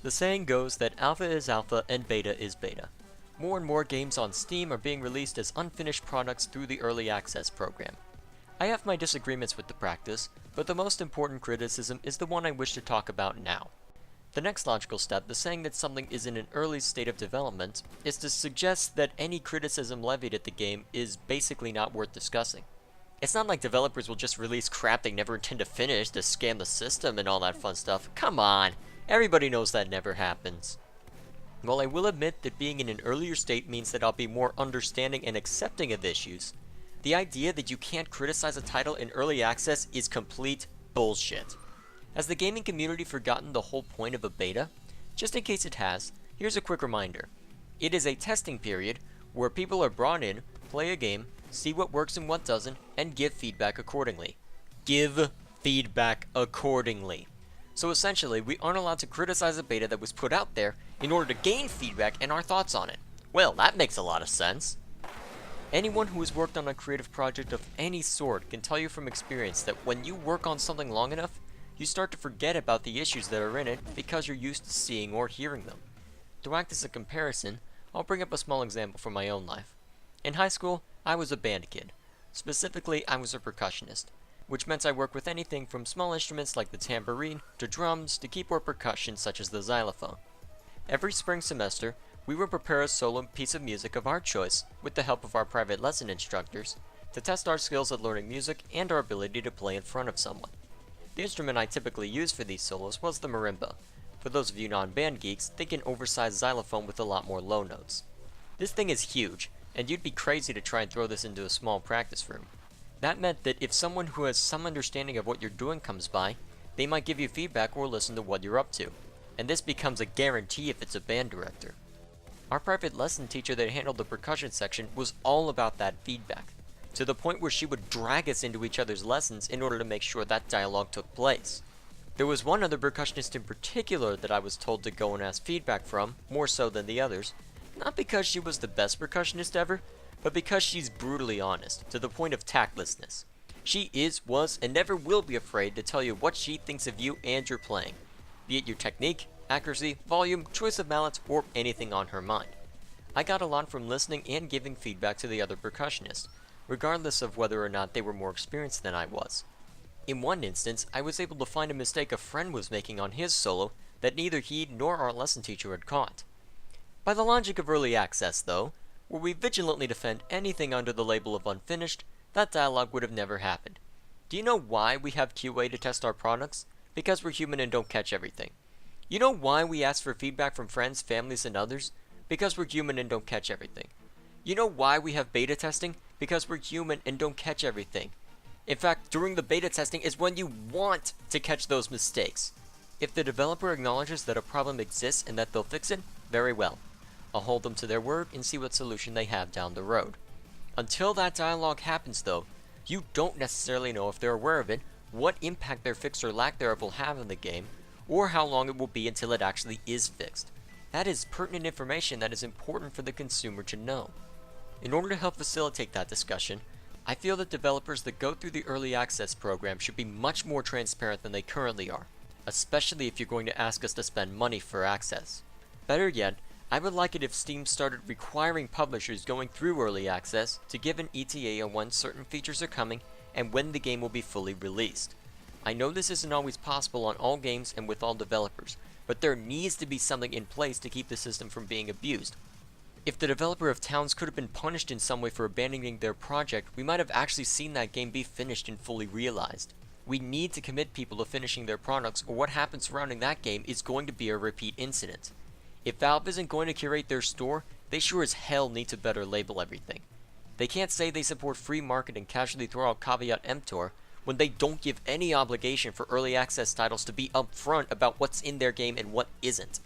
The saying goes that alpha is alpha and beta is beta. More and more games on Steam are being released as unfinished products through the early access program. I have my disagreements with the practice, but the most important criticism is the one I wish to talk about now. The next logical step, the saying that something is in an early state of development, is to suggest that any criticism levied at the game is basically not worth discussing. It's not like developers will just release crap they never intend to finish to scam the system and all that fun stuff. Come on! Everybody knows that never happens. While I will admit that being in an earlier state means that I'll be more understanding and accepting of issues, the idea that you can't criticize a title in early access is complete bullshit. Has the gaming community forgotten the whole point of a beta? Just in case it has, here's a quick reminder. It is a testing period where people are brought in, play a game, see what works and what doesn't, and give feedback accordingly. Give feedback accordingly. So essentially, we aren't allowed to criticize a beta that was put out there in order to gain feedback and our thoughts on it. Well, that makes a lot of sense. Anyone who has worked on a creative project of any sort can tell you from experience that when you work on something long enough, you start to forget about the issues that are in it because you're used to seeing or hearing them. To act as a comparison, I'll bring up a small example from my own life. In high school, I was a band kid. Specifically, I was a percussionist, which meant I worked with anything from small instruments like the tambourine, to drums, to keyboard percussion such as the xylophone. Every spring semester, we would prepare a solo piece of music of our choice, with the help of our private lesson instructors, to test our skills at learning music and our ability to play in front of someone. The instrument I typically used for these solos was the marimba. For those of you non-band geeks, think an oversized xylophone with a lot more low notes. This thing is huge, and you'd be crazy to try and throw this into a small practice room. That meant that if someone who has some understanding of what you're doing comes by, they might give you feedback or listen to what you're up to. And this becomes a guarantee if it's a band director. Our private lesson teacher that handled the percussion section was all about that feedback, to the point where she would drag us into each other's lessons in order to make sure that dialogue took place. There was one other percussionist in particular that I was told to go and ask feedback from, more so than the others, not because she was the best percussionist ever, but because she's brutally honest, to the point of tactlessness. She is, was, and never will be afraid to tell you what she thinks of you and your playing, be it your technique, accuracy, volume, choice of mallets, or anything on her mind. I got a lot from listening and giving feedback to the other percussionists, regardless of whether or not they were more experienced than I was. In one instance, I was able to find a mistake a friend was making on his solo that neither he nor our lesson teacher had caught. By the logic of early access, though, where we vigilantly defend anything under the label of unfinished, that dialogue would have never happened. Do you know why we have QA to test our products? Because we're human and don't catch everything. You know why we ask for feedback from friends, families, and others? Because we're human and don't catch everything. You know why we have beta testing? Because we're human and don't catch everything. In fact, during the beta testing is when you want to catch those mistakes. If the developer acknowledges that a problem exists and that they'll fix it, very well. I'll hold them to their word and see what solution they have down the road. Until that dialogue happens though, you don't necessarily know if they're aware of it, what impact their fix or lack thereof will have on the game, or how long it will be until it actually is fixed. That is pertinent information that is important for the consumer to know. In order to help facilitate that discussion, I feel that developers that go through the early access program should be much more transparent than they currently are, especially if you're going to ask us to spend money for access. Better yet, I would like it if Steam started requiring publishers going through early access to give an ETA on when certain features are coming and when the game will be fully released. I know this isn't always possible on all games and with all developers, but there needs to be something in place to keep the system from being abused. If the developer of Towns could have been punished in some way for abandoning their project, we might have actually seen that game be finished and fully realized. We need to commit people to finishing their products, or what happens surrounding that game is going to be a repeat incident. If Valve isn't going to curate their store, they sure as hell need to better label everything. They can't say they support free market and casually throw out caveat emptor when they don't give any obligation for early access titles to be upfront about what's in their game and what isn't.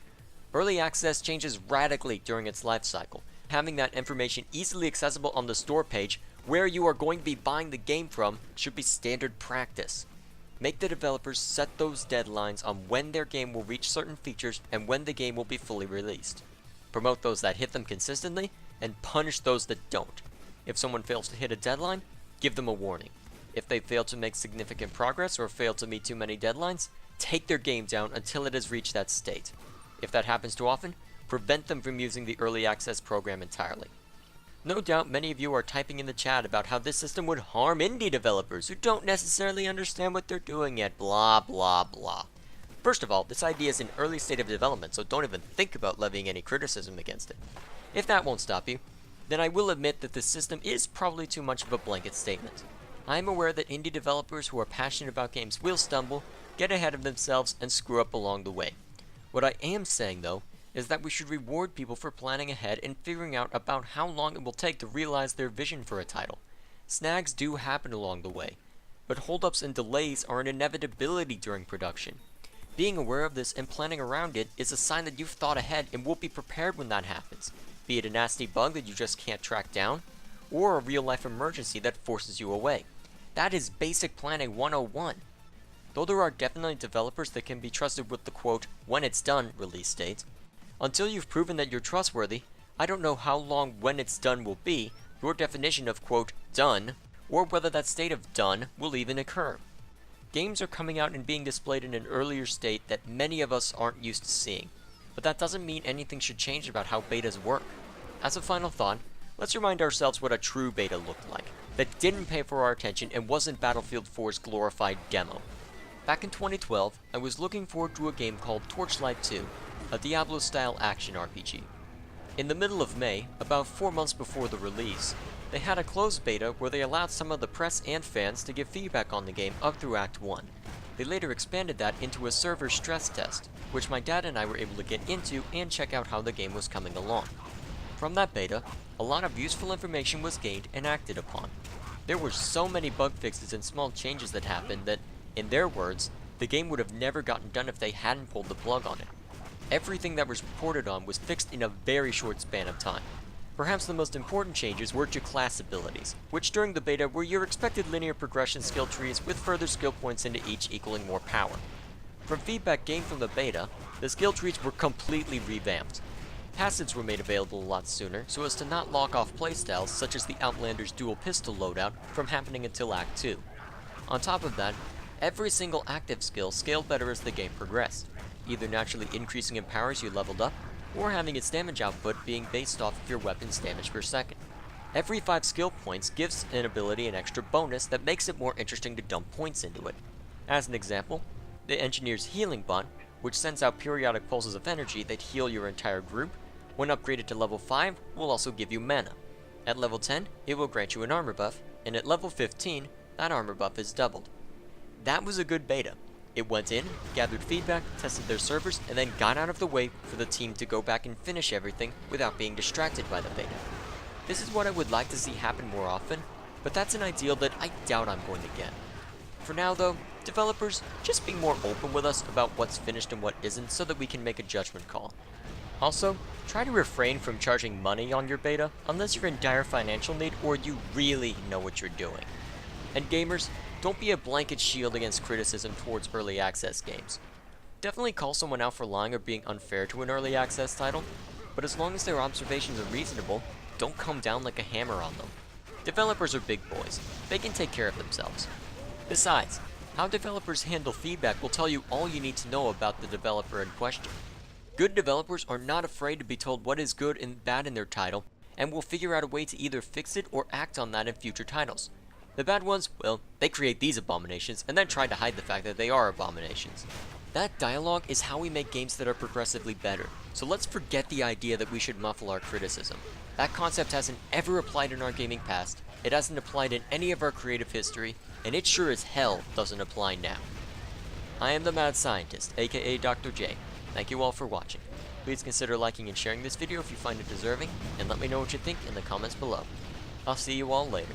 Early access changes radically during its life cycle. Having that information easily accessible on the store page where you are going to be buying the game from should be standard practice. Make the developers set those deadlines on when their game will reach certain features and when the game will be fully released. Promote those that hit them consistently, and punish those that don't. If someone fails to hit a deadline, give them a warning. If they fail to make significant progress or fail to meet too many deadlines, take their game down until it has reached that state. If that happens too often, prevent them from using the early access program entirely. No doubt many of you are typing in the chat about how this system would harm indie developers who don't necessarily understand what they're doing yet, blah blah blah. First of all, this idea is in early state of development, so don't even think about levying any criticism against it. If that won't stop you, then I will admit that this system is probably too much of a blanket statement. I am aware that indie developers who are passionate about games will stumble, get ahead of themselves, and screw up along the way. What I am saying, though, is that we should reward people for planning ahead and figuring out about how long it will take to realize their vision for a title. Snags do happen along the way, but holdups and delays are an inevitability during production. Being aware of this and planning around it is a sign that you've thought ahead and will be prepared when that happens, be it a nasty bug that you just can't track down, or a real-life emergency that forces you away. That is basic planning 101. Though there are definitely developers that can be trusted with the quote, "when it's done" release date, until you've proven that you're trustworthy, I don't know how long "when it's done" will be, your definition of quote, "done," or whether that state of done will even occur. Games are coming out and being displayed in an earlier state that many of us aren't used to seeing, but that doesn't mean anything should change about how betas work. As a final thought, let's remind ourselves what a true beta looked like, that didn't pay for our attention and wasn't Battlefield 4's glorified demo. Back in 2012, I was looking forward to a game called Torchlight 2, a Diablo-style action RPG. In the middle of May, about 4 months before the release, they had a closed beta where they allowed some of the press and fans to give feedback on the game up through Act 1. They later expanded that into a server stress test, which my dad and I were able to get into and check out how the game was coming along. From that beta, a lot of useful information was gained and acted upon. There were so many bug fixes and small changes that happened that, in their words, the game would have never gotten done if they hadn't pulled the plug on it. Everything that was reported on was fixed in a very short span of time. Perhaps the most important changes were to class abilities, which during the beta were your expected linear progression skill trees with further skill points into each equaling more power. From feedback gained from the beta, the skill trees were completely revamped. Passives were made available a lot sooner so as to not lock off playstyles such as the Outlander's dual pistol loadout from happening until Act 2. On top of that, every single active skill scaled better as the game progressed, either naturally increasing in power as you leveled up, or having its damage output being based off of your weapon's damage per second. Every 5 skill points gives an ability an extra bonus that makes it more interesting to dump points into it. As an example, the Engineer's Healing Bot, which sends out periodic pulses of energy that heal your entire group, when upgraded to level 5, will also give you mana. At level 10, it will grant you an armor buff, and at level 15, that armor buff is doubled. That was a good beta. It went in, gathered feedback, tested their servers, and then got out of the way for the team to go back and finish everything without being distracted by the beta. This is what I would like to see happen more often, but that's an ideal that I doubt I'm going to get. For now though, developers, just be more open with us about what's finished and what isn't so that we can make a judgment call. Also, try to refrain from charging money on your beta unless you're in dire financial need or you really know what you're doing. And gamers, don't be a blanket shield against criticism towards early access games. Definitely call someone out for lying or being unfair to an early access title, but as long as their observations are reasonable, don't come down like a hammer on them. Developers are big boys. They can take care of themselves. Besides, how developers handle feedback will tell you all you need to know about the developer in question. Good developers are not afraid to be told what is good and bad in their title, and will figure out a way to either fix it or act on that in future titles. The bad ones, well, they create these abominations and then try to hide the fact that they are abominations. That dialogue is how we make games that are progressively better, so let's forget the idea that we should muffle our criticism. That concept hasn't ever applied in our gaming past, it hasn't applied in any of our creative history, and it sure as hell doesn't apply now. I am the Mad Scientist, aka Dr. J. Thank you all for watching. Please consider liking and sharing this video if you find it deserving, and let me know what you think in the comments below. I'll see you all later.